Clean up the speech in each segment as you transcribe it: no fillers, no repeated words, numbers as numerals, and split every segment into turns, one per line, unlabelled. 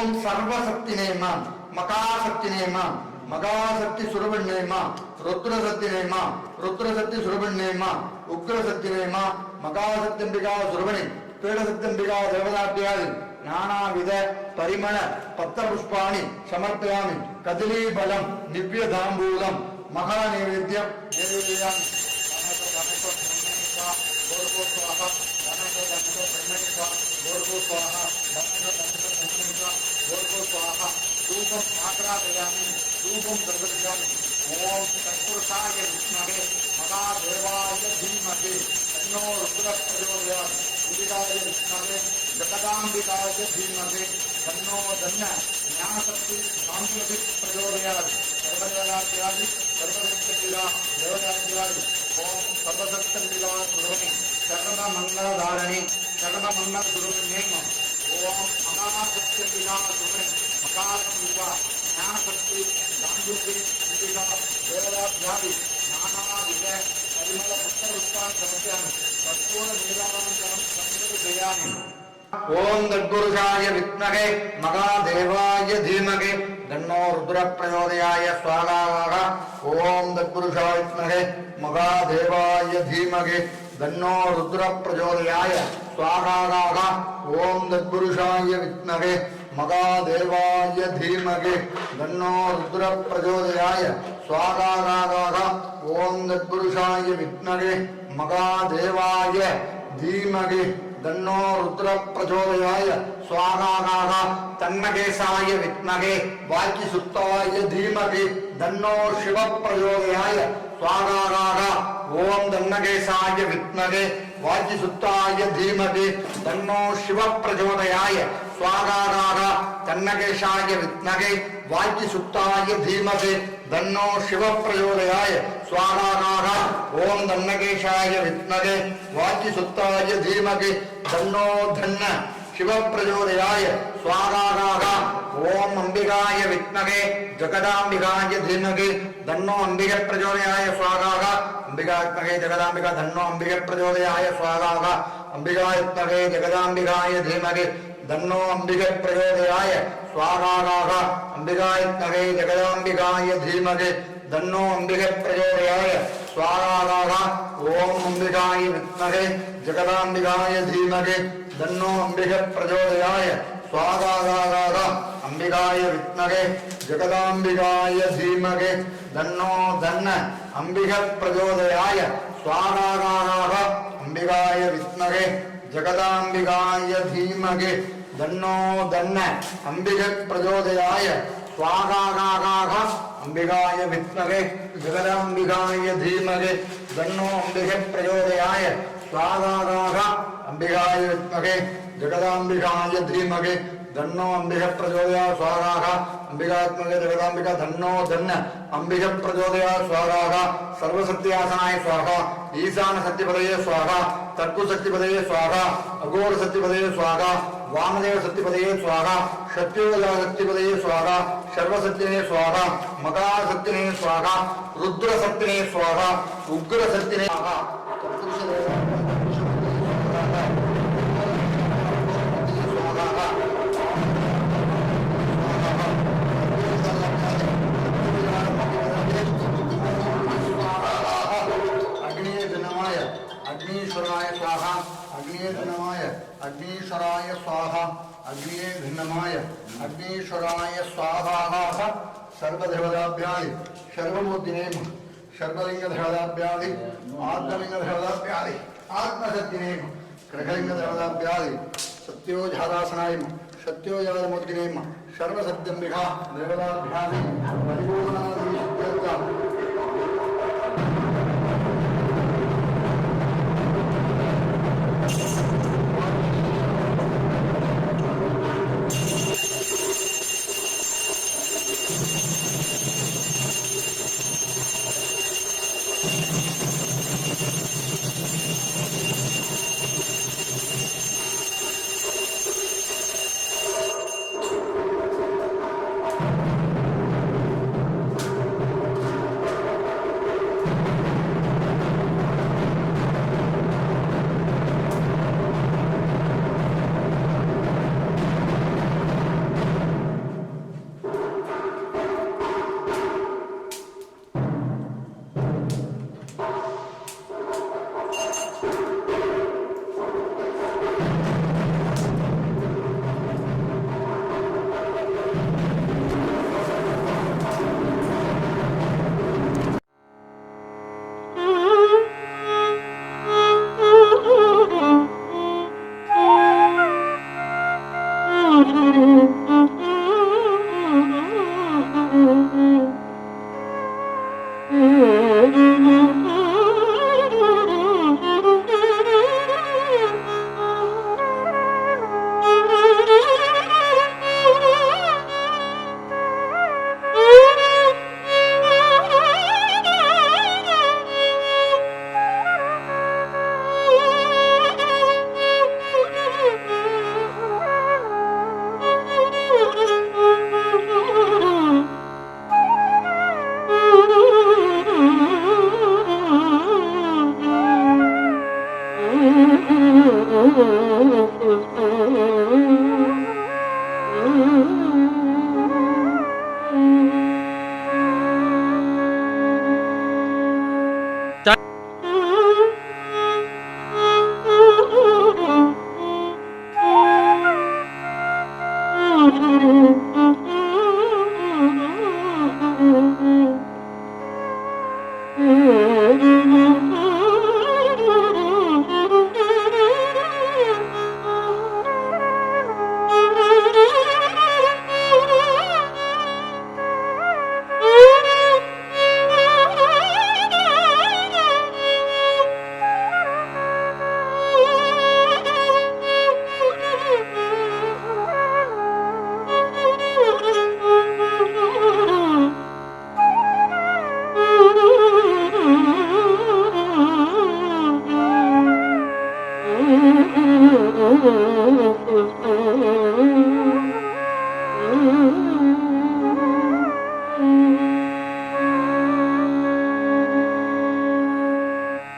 ओम सर्वशक्ति नेम मकाशक्ति नेम मकाशक्ति सुरभि नेम रुद्रशक्ति नेम रुद्रशक्ति सुरभि नेम उग्रशक्ति नेम मकाशक्तिंबिका सुरभि पीडशक्तिंबिका देवताभ्यादि नानाविध परिमल पत्रपुष्पाणि समर्पयामि कदलीफलं दिव्यताम्बूलं महानैवेद्यं नैवेद्यामि धूपं आग्रापयामि धूपं सर्वयामि ओम तत्पुरुषाय विद्महे महादेवाय धीमहि तन्नो रुद्रः प्रचोदयात् अंबिकाय विद्महे जगदाम्बिकाय धीमहि तन्नो धन्य ज्ञानशक्ति शान्तिः प्रचोदयात् सर्वदेवताभ्यादि सर्वशक्तिभ्यः देवताभ्यादि ओम सर्वशक्तिभ्यः सुरभि सर्वमङ्गलधारिणि सर्वमङ्गलसुरभिर्नेम ओम महाशक्तिभ्यः सुरभि मकाशक्तिभ्यः ज्ञानशक्ति गांधीजी अंबिका देवताभ्यादि नानाविध परिमल पत्रपुष्पाणि समर्पयामि कर्पूर नीराजनं समर्पयामि ओम तत्पुरुषाय विद्महे महादेवाय धीमहि तन्नो रुद्रः प्रचोदयात् स्वाहा ओम तत्पुरुषाय विद्महे महादेवाय धीमहि तन्नो रुद्रः प्रचोदयात् स्वाहा ओम तत्पुरुषाय विद्महे महादेवाय धीमहि तन्नो रुद्रः प्रचोदयात् स्वाहा ओम तत्पुरुषाय विद्महे महादेवाय धीमहि तन्नो रुद्रः प्रचोदयात् स्वाहा तन्मकेशाय विद्महे वाक्यसुत्ताय धीमहि तन्नो शिवः प्रचोदयात् स्वाहा ओम तन्मकेशाय विद्महे वाक्यसुत्ताय धीमहि तन्नो शिवः प्रचोदयात् स्वाहा तन्मकेशाय विद्महे वाक्यसुत्ताय धीमहि तन्नो शिवः प्रचोदयात् स्वाहा ओम तन्मकेशाय विद्महे वाक्यसुत्ताय धीमहि तन्नो धन्य शिवः प्रचोदयात् स्वाहा ओम अंबिकाय विद्महे जगदाम्बिकाय धीमहि तन्नो अंबिका प्रचोदयात् स्वाहा अंबिका विद्महे जगदाम्बिका तन्नो अंबिका प्रचोदयात् स्वाहा अंबिका विद्महे जगदाम्बिकाय धीमहि तन्नो अंबिका प्रचोदयात् स्वाहा अंबिका विद्महे जगदाम्बिकाय धीमहि तन्नो अंबिका प्रचोदयात् स्वाहा ओम अंबिकाय विद्महे जगदाम्बिकाय धीमहि तन्नो अंबिका प्रचोदयात् स्वाहा अंबिकाय विद्महे जगदाम्बिकाय धीमहि तन्नो धन्य अंबिका प्रचोदयात् स्वाहा अंबिकाय विद्महे जगदाम्बिकाय धीमहि तन्नो धन्य अंबिका प्रचोदयात् स्वाहा अंबिकाय विद्महे जगदाम्बिकाय धीमहि तन्नो अंबिका प्रचोदयात् स्वाहा अंबिकाय विद्महे जगदाम्बिकाय धीमहि तन्नो अंबिका प्रचोदयात् स्वाहा अंबिका विद्महे जगदाम्बिका तन्नो धन्य अंबिका प्रचोदयात् स्वाहा सर्वशक्त्यासनाय स्वाहा ईशान शक्तिपदये स्वाहा तत्व शक्तिपदये स्वाहा अघोर शक्तिपदये स्वाहा वामदेव शक्तिपदये स्वाहा शक्तियोगा शक्तिपदये स्वाहा सर्वशक्तिने स्वाहा मकाशक्तिने स्वाहा रुद्रशक्तिने स्वाहा उग्रशक्तिने स्वाहा अग्नीश्वराय स्वाहा अग्निर्नमाय अग्नीश्वराय स्वाहा अग्निर्नमाय अग्नीश्वराय स्वाहा सर्वदेवताभ्यादि सर्वमूर्तिने सर्वलिंगदेवताभ्यादि आत्मलिंगदेवताभ्यादि आत्मशक्तिने ग्रहलिंगदेवताभ्यादि सत्योजातासनाय सत्योजातमूर्तिने सर्वसत्यंबिका देवताभ्यादि परिपूर्णादि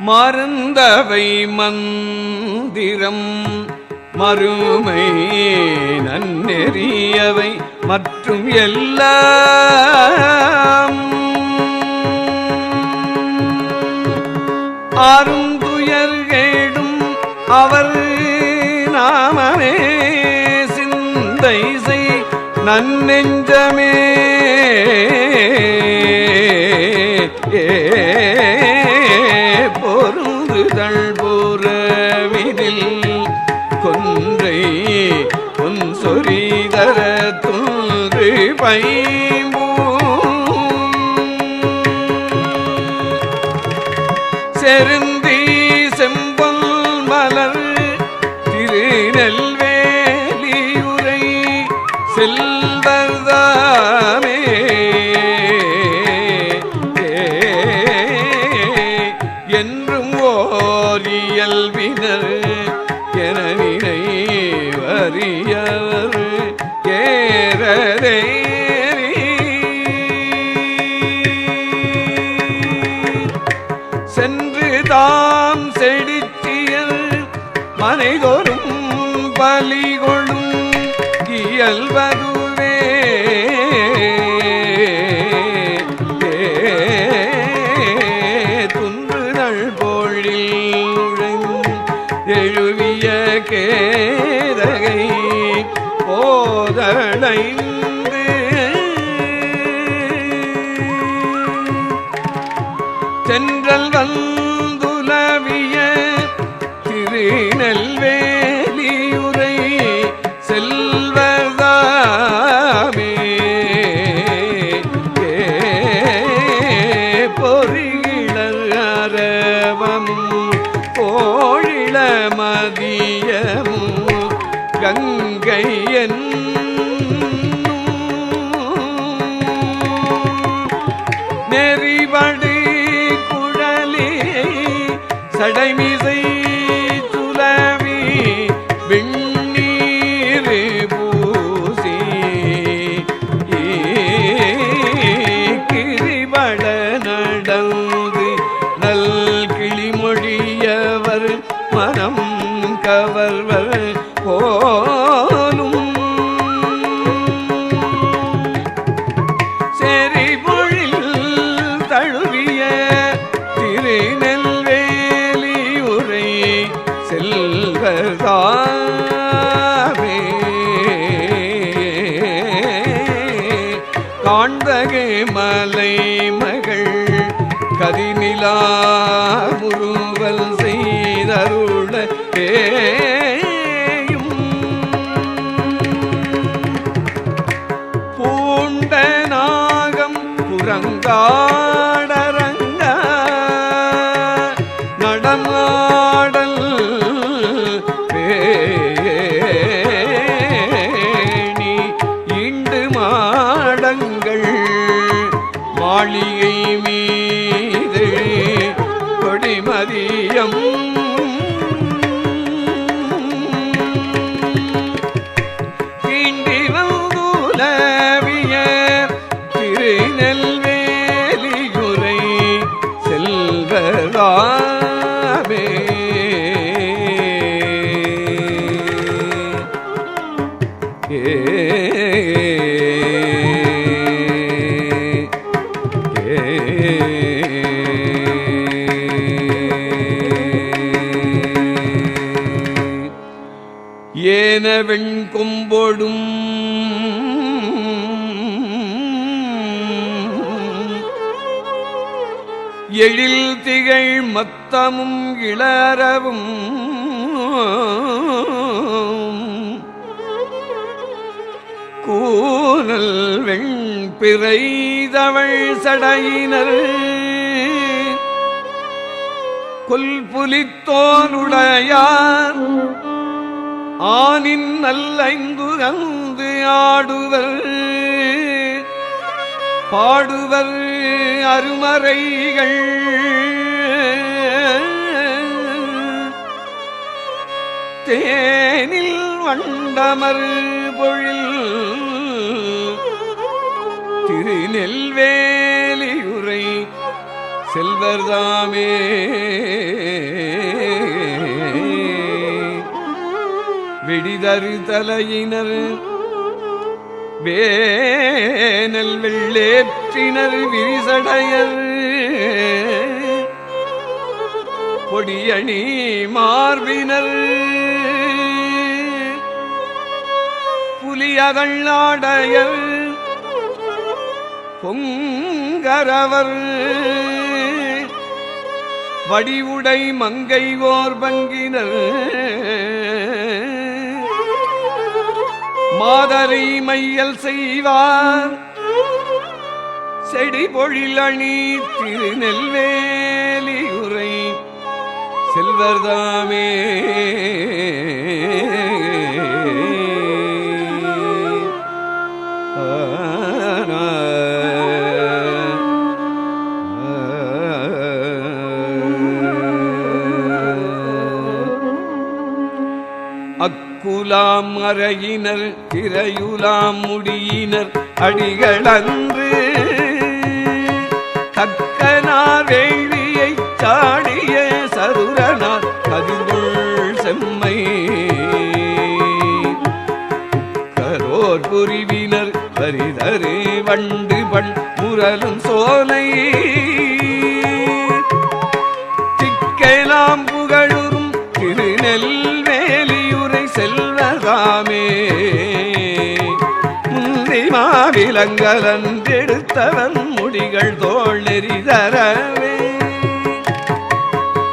மருந்தவை மந்திரம் மறுமை நன்னெறியவை மற்றும் எல்லாம் அருந்துயர்கேடும் அவர் நாமமே சிந்தை செய் நன்னெஞ்சமே பொருந்துதல் புறவினில் கொன்றை பொன் சொரிதர துன்று பைம்பூ செருந்தி செம்பொல் மலர் திருநெல்வேலியுரை செல்வர்தாமே என்றும் ஓரியல்வினர் என நினைவறியவர் ஏறதே சென்று தாம் செடித்தியல் மனைதோறும் பலிகொள்ளும் இயல்வதுவே துன்றுதல் பொழில் எழுவிய கேதகை போதளைந்து சென்றல் வந்துலவிய திருநெல்வேலியுரை செல்வர்தாமே பொறியிளர் அரவமும் கோழிள மதியமும் கங்கையன் நெறிபடு குழலி சடைமிசை சுலவி வெண்ணீர் பூசி கிரிபட நடந்து நல் கிளிமொழியவர் மனம் கவர்வர் போலும் செறிபொழில் தழுவிய திருநெல்வேலியுரை செல்வர்தாமே காண்பகை மலை மகள் கதிநிலா முறுவல் செய்தருள அலங்காடரங்க நடமாடல் பேணி இண்டு மாடங்கள் மாளிகை மீது கொடிமதியம் ஏன வெண்கொம்பொடும் எழில் திகழ் மத்தமும் இளரவும் கூனல் வெண்பிறைதவள் சடையினர் கொல்புலித்தோனுடையார் ஆனின் நல்லைந்து அந்து ஆடுவர் பாடுவர் அருமறைகள் தேனில் வண்டமர் பொழில் திருநெல்வேலியுரை செல்வர்தாமே வெடிதரு தலையினர் வேனல் வெள்ளேற்றினர் விரிசடையர் கொடியணி மார்பினர் புலியதள்ளாடையர் பொங்கரவர் வடிவுடை மங்கை ஓர் பங்கினர் மாதரை மையல் செய்வார் செடி பொழிலணி திருநெல்வேலியுரை செல்வர்தாமே அக்குலாம் அறையினர் திரையுலாம் முடியினர் அடிகளன்று தக்கனார் வேள்வியைச் சாடிய சருரனார் கதிர்கொள் செம்மை கரோர் புரிவினர் பரிதரு வண்டு பண் முரலும் சோலை திக்கலாம் புகழுறும் திருநெல்வேலியுரை செல்வதாமே முந்திமாவிலங்கலன்றெடுத்தவன் முடிகள் தோள் நெறிதரவே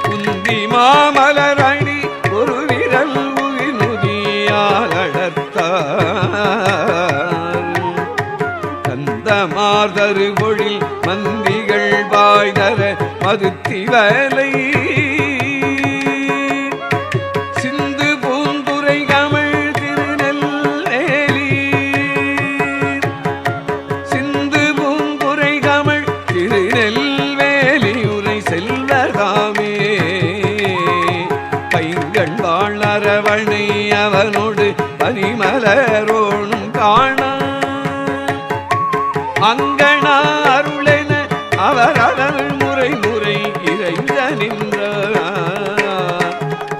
குந்தி மாமலரடி ஒரு விரல் உயிர்நுதியாலடத்தார் கந்தமார்தரு பொழில் மந்திகள் வாய்தர மதுத்திவலை அரவணை அவனோடு பனிமலரோனும் காண அங்கனாருளென அவர் அடல் முறை முறை இறைந்த நின்றார்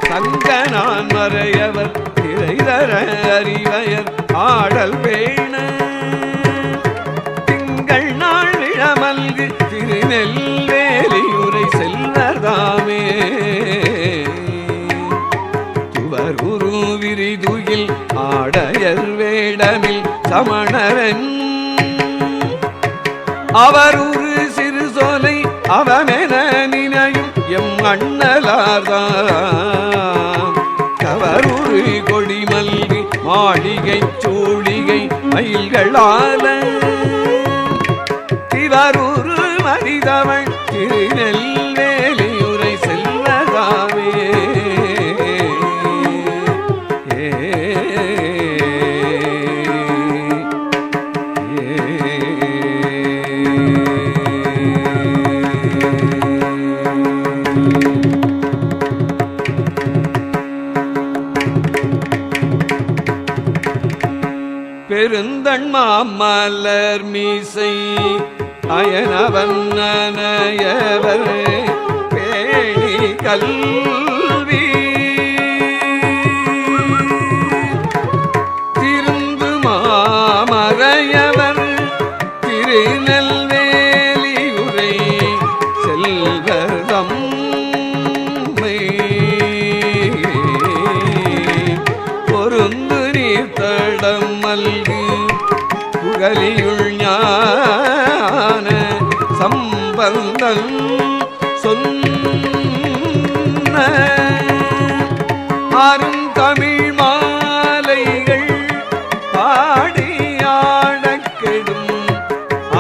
சங்கனான் மறையவர் இறைதர அறிவயர் ஆடல் பேண திங்கள் நாள் இளமல்கு திருநெல்வேலியுரை செல்வதாமே விரிதுயில் ஆடையர் வேடமில் சமணரன் அவர் ஒரு சிறு சோலை அவமென நினையும் எம் அண்ணலார்தான் கவருரு கொடி மல்கி மாளிகை சூழிகை மயில்களால திவரூர் ஆதிதவள் திருநெல்வேலியுரை செல்வதாமே. பெருந்தண்மாமலர் மீசை அயனவன் நனையவர் பேணி கல்வி திருந்து மாமறையவர் திருநெல்வேலி உரை செல்வதம்மை பொருந்து நீர் தடம் மல்கி புகலியுள் ஞான சம்பந்தன் சொன்ன அருந்தமிழ் மாலைகள் பாடியாடக் கெடும்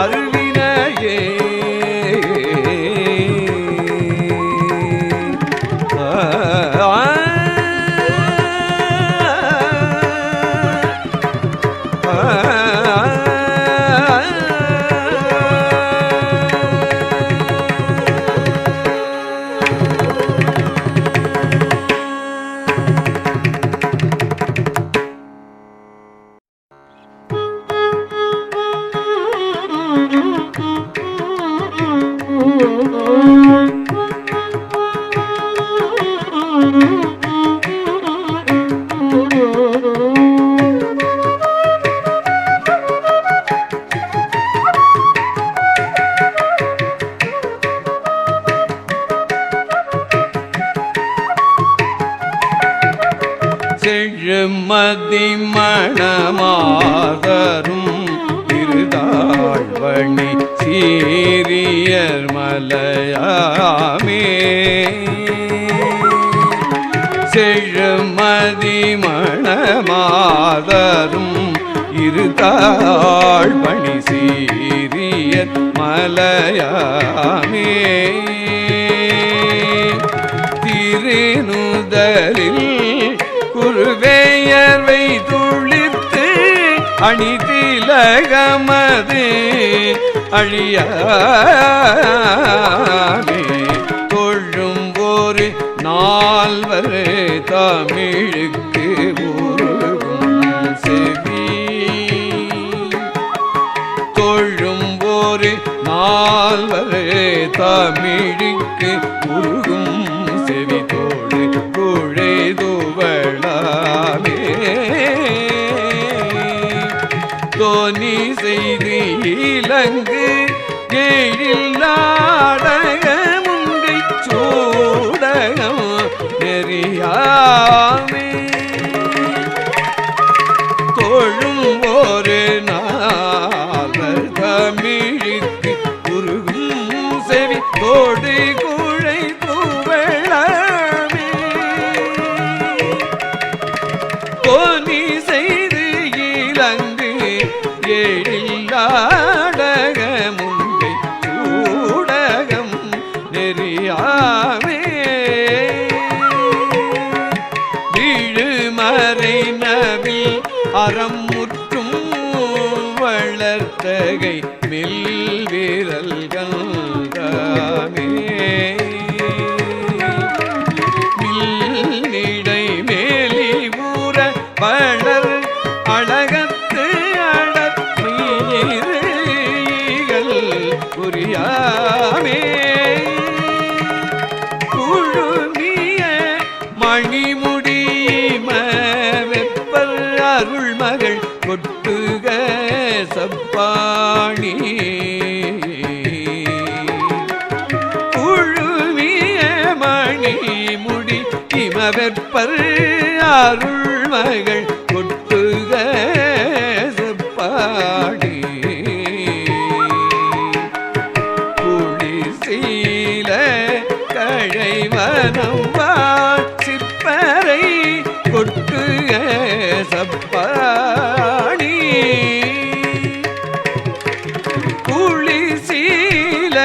அருளினையே. செழுமதி மணமாதரும் திருதாழ்வணி சீரியர் மலையாமே. செழுமதி மணமாதரும் இருதாழ்வணி சீரியர் மலையாமே. திருநுதலில் குருவேயர்வை துளிர்த்து அணிதிலகமது அழியாமே. தொழும் ஒரு நால்வர் தமிழுக்கு உருகும் செவி தொழும் ஒரு நால்வர் தமிழுக்கு உருகும் செவி தோடு குழைதுவளாமே. தோனி செய்து இலங்கு எழில் நாடகமுங்கை சூடகம் நெறியாமே. தோழும் ஒரு நால்வர் தமிழுக்கு உருகும் செவி தோடு குழை புவளாமே. தோனி செய்து இலங்கு எழில் நாடகமுங்கை சூடகம் நெறியாமே. வீழுமறை நவில் அறம் முற்றும் வளர்த்தகை மெல்விரல்கள் தாமே. மில்லிடை மேலி ஊற வளர் அழகத்து அடமீர்கள் புரியாமே. குழுமிய மணிமுடி வெப்பர் அருள் மகள் கொட்டுக சப்பாணி. குழுமிய மணிமுடி இமவெப்பர் அருள் மகள் கொட்டுக சப்பாணி. குளிசீல கழைவனம் சிற்பரை கொட்டுக சப்பாணி. குளிசீல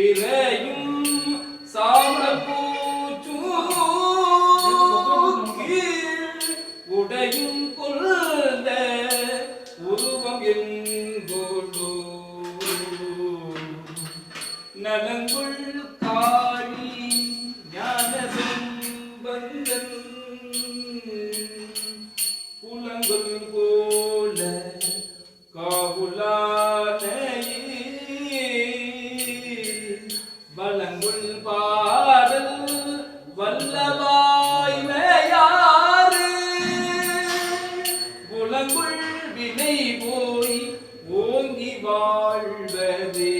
விரையும் சாமப்பூச்சூக்கி உடையும் கொண்ட உருவம் எங்கோடு நலங்குள் காளி ஞான சம்பந்தன் புலங்குள் போல காவுலானையே வலங்குள் பாடல் வல்லவாய்மையாறு புலங்குள் வினை போய் ஓங்கி வாழ்வதே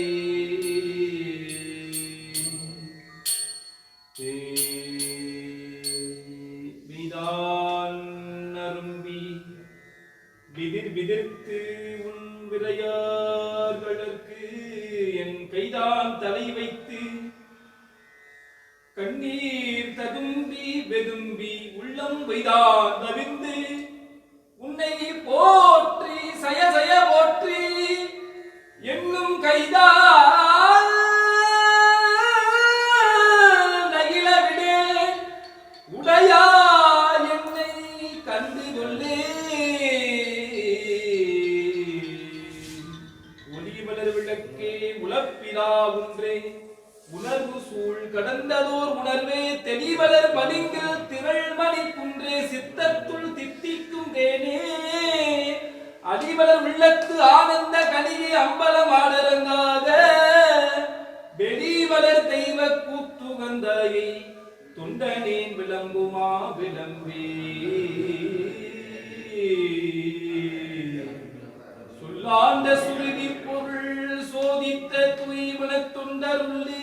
நரும்பி விதிர் விதிர்த்து உன் விரையார்களுக்கு என் கைதான் தலை வைத்து கண்ணீர் ததும்பி வெதும்பி உள்ளம் வைதான் தவிர்ந்து உன்னை போற்றி சயசய போற்றி என்னும் கைதான் நகில விடே உடையா என்னை கண்டு கொள்ளே ஒளிவளர் விளக்கே உலப்பிலா ஒன்றே உணர்வு சூழ் கடந்ததோர் உணர்வே தெளிவளர் மணிங்கில் திரள் மணி குன்றே சித்தத்துள் தித்திக்கும் தேனே அடிவளர் உள்ளத்து ஆனந்த கனியே அம்பலம் ஆடரங்காத வெளிவளர் தெய்வ கூத்துகந்தாயை தொண்டனேன் விளம்புமா விளம்பே சொல்லாண்ட சுருதி பொருள் சோதித்த தூய்மன தொண்டருள்ளே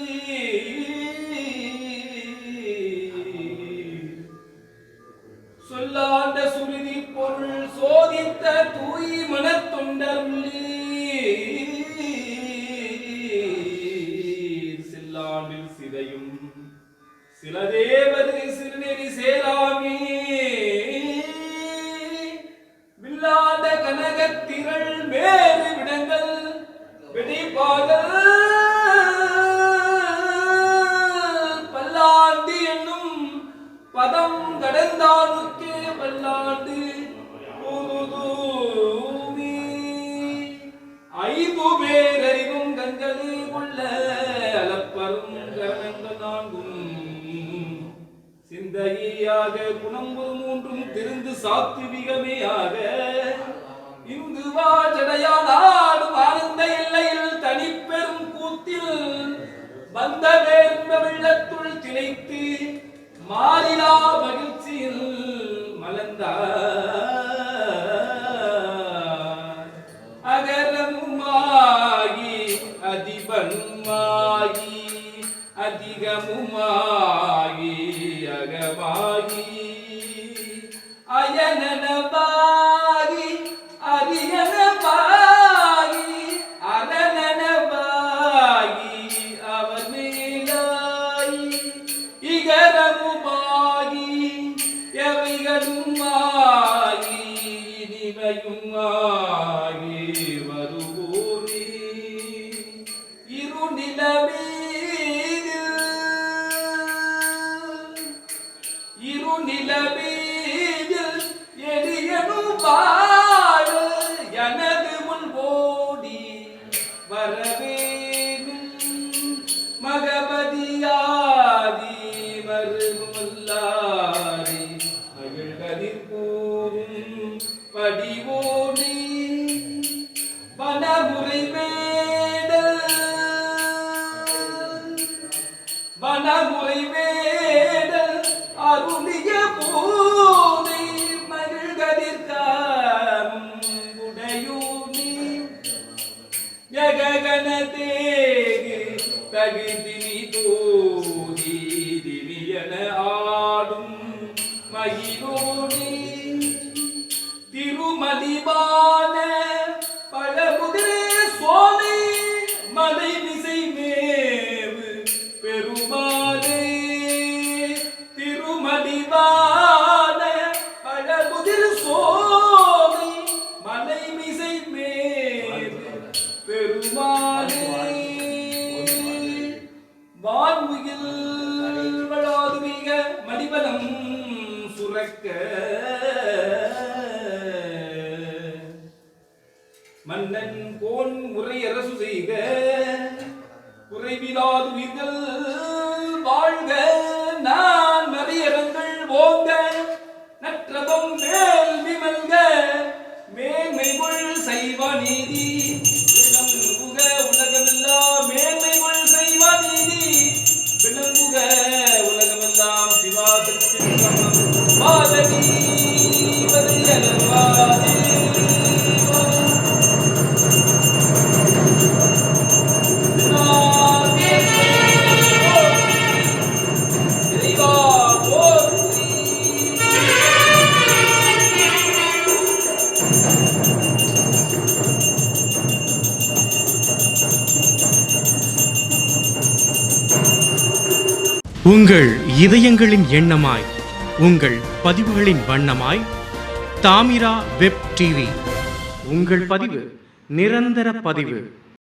சொல்லாண்ட சுருதி பொருள் சோதித்த தூய்மன தொண்டருள்ளே செல்லாண்டில் சிதையும் சில தேவரு சிறுநெறி சேராமே வில்லாத கனகத்திரள் மேறு விடங்கள் வெடிப்பாதல் பல்லாண்டு என்னும் பதம் கடந்தானுக்கே பல்லாண்டு போதுமே ஐந்து பேரறிவும் கண்களே கொள்ள அளப்பரும் கரணங்கள் நான்கும் சிந்தையாக குணம் ஒரு மூன்றும் திருந்து சாத்விகமேயாக இங்கு வாஜடையா நாடும் ஆனந்த எல்லையில் தனிப்பெரும் கூத்தில் வந்த வேர்ந்த வெள்ளத்துள் திளைத்து மாறிலா மகிழ்ச்சியில் மலர்ந்தார் அகரமுமாகி அதிபனுமாகி அதிகமுமாகி அகமாகி அயனனபாகி அரியனபாகி அரணனபாகி அவர் மேலாய் இகரமுமாகி எவைகளுமாகி இனிமையுமாகி வருவோனே இருநிலவே நிலவீதில் எரியனும் பாடு எனது முன் ஓடி வரவேணும் மகபதியாதி மருமுல்லாரி மகிழ்கதிர் கூறும் படிவோனே வனமுறை வேடல் வனமுறை வேடல் அருளிய போதை மகிழ்கதிர்காரும் உடையூனி யககனதேகு தகுதினி தோதி திரியன ஆடும் மகிழோனி திருமலிபான பழமுதிரே சோலை மலை மிசை மேவு பெருமாளே திருமலிபான பழமுதிர் சோலை மலை மிசை மேவு பெருமாளே சிறக்க மன்னன் கோன் முறை அரசு செய்க குறைவிலாது உயிர்கள் வாழ்க நான் மறியரங்கள் ஓங்க நற்றபம் மேல் விமல்க மேன்மைகள் செய்வ நீதி விளங்குக உலகமெல்லாம் மேன்மைகள் செய்வ நீதி விளங்குக உலகமெல்லாம் சிவா திருச்சிற்றம்பலம் பாதகி வரையலவாதே
உங்கள் இதயங்களின் எண்ணமாய் உங்கள் பதிவுகளின் வண்ணமாய் தாமிரா வெப் டிவி. உங்கள் பதிவு நிரந்தர பதிவு.